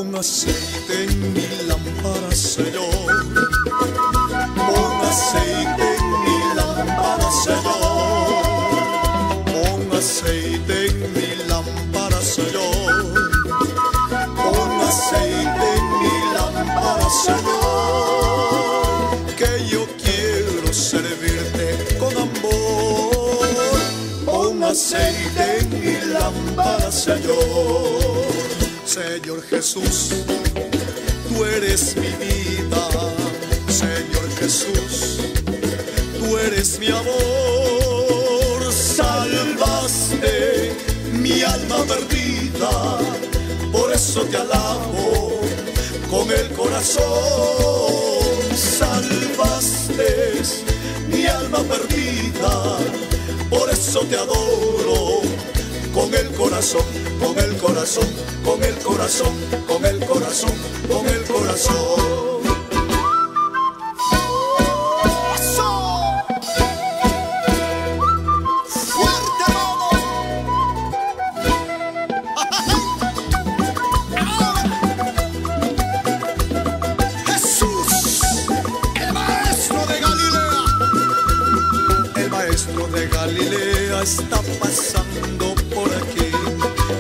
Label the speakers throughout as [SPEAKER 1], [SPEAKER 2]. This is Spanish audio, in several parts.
[SPEAKER 1] Pon aceite en mi lámpara, Señor. Pon aceite en mi lámpara, Señor. Pon aceite en mi lámpara, Señor. Pon aceite en mi lámpara, Señor. Que yo quiero servirte con amor. Pon aceite en mi lámpara, Señor. Señor Jesús, tú eres mi vida. Señor Jesús, tú eres mi amor. Salvaste mi alma perdida, por eso te alabo con el corazón. Salvaste mi alma perdida, por eso te adoro con el corazón, con el corazón, con el corazón, con el corazón, con el corazón. Galilea está pasando por aquí.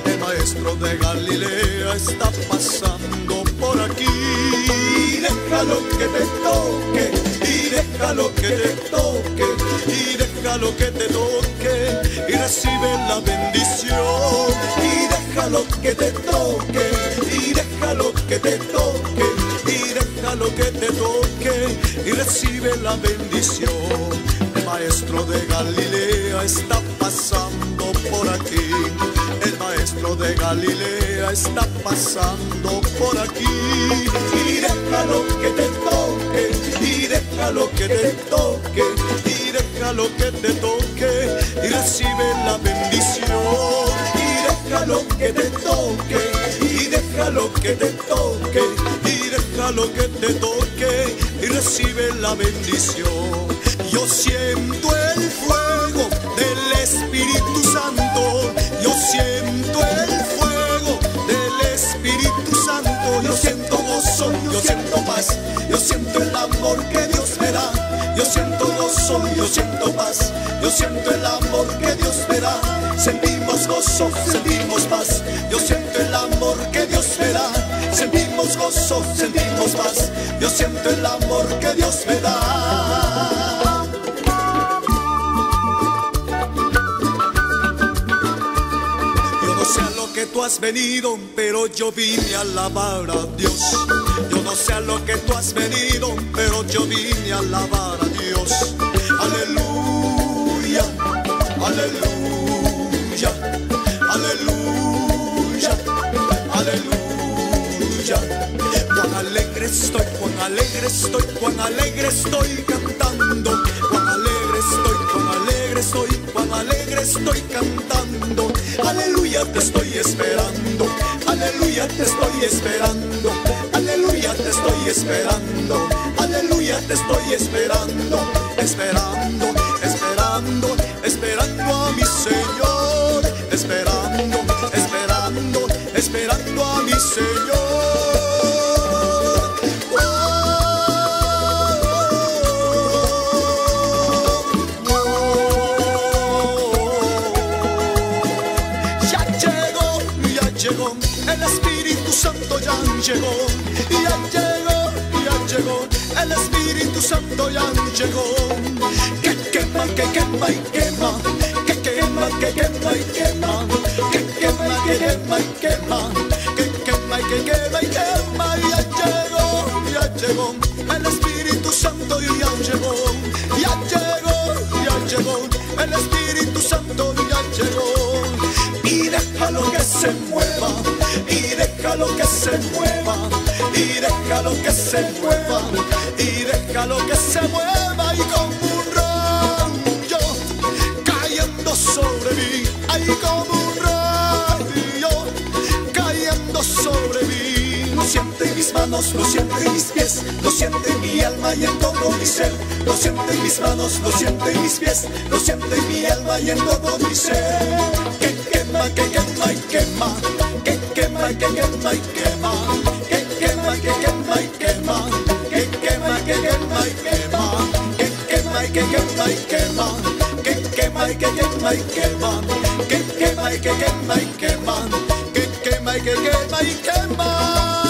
[SPEAKER 1] El maestro de Galilea está pasando por aquí. Y déjalo que te toque, y déjalo que te toque, y déjalo que te toque, y recibe la bendición. Y déjalo que te toque, y déjalo que te toque, y déjalo que te toque, y recibe la bendición. El maestro de Galilea está pasando por aquí. El maestro de Galilea está pasando por aquí. Y déjalo que te toque, y déjalo que te toque, y déjalo que te toque, y recibe la bendición. Y déjalo que te toque, y déjalo que te toque, y déjalo que te toque, y recibe la bendición. Yo siento el fuego del Espíritu Santo. Yo siento el fuego del Espíritu Santo. Yo siento gozo, yo siento paz. Yo siento el amor que Dios me da. Yo siento gozo, yo siento paz. Yo siento el amor que Dios me da. Sentimos gozo, sentimos paz. Yo siento el amor que Dios me da. Sentimos gozo, sentimos paz. Yo siento el amor que Dios me da. Tú has venido, pero yo vine a alabar a Dios. Yo no sé a lo que tú has venido, pero yo vine a alabar a Dios. Aleluya, aleluya, aleluya, aleluya. Cuán alegre estoy, cuán alegre estoy, cuán alegre estoy cantando. Cuán alegre estoy, cuán alegre estoy, cuán alegre estoy cantando. Aleluya, te estoy esperando. Aleluya, te estoy esperando. Aleluya, te estoy esperando. Aleluya, te estoy esperando. Esperando, esperando, esperando a mi Señor. Esperando, esperando, esperando a mi Señor. El Espíritu Santo ya llegó, ya llegó, ya llegó. El Espíritu Santo ya llegó. Que quema, que quema y quema. Que quema, que quema y quema. Que quema, que quema y quema. Que quema y que quema y quema. Ya llegó, ya llegó. El Espíritu Santo ya llegó. Ya llegó, ya llegó. El Espíritu Santo ya llegó. Y déjalo que se mueva, y déjalo que se mueva, y déjalo que se mueva, y déjalo que se mueva. Y como un rayo cayendo sobre mí, ay, como un rayo cayendo sobre mí. Lo siento en mis manos, lo siento en mis pies, lo siento en mi alma y en todo mi ser. Lo siento en mis manos, lo siento en mis pies, lo siento en mi alma y en todo mi ser. Que quema y quema, que quema y quema, quema y quema, que quema y que quema y quema, que quema y que quema y quema.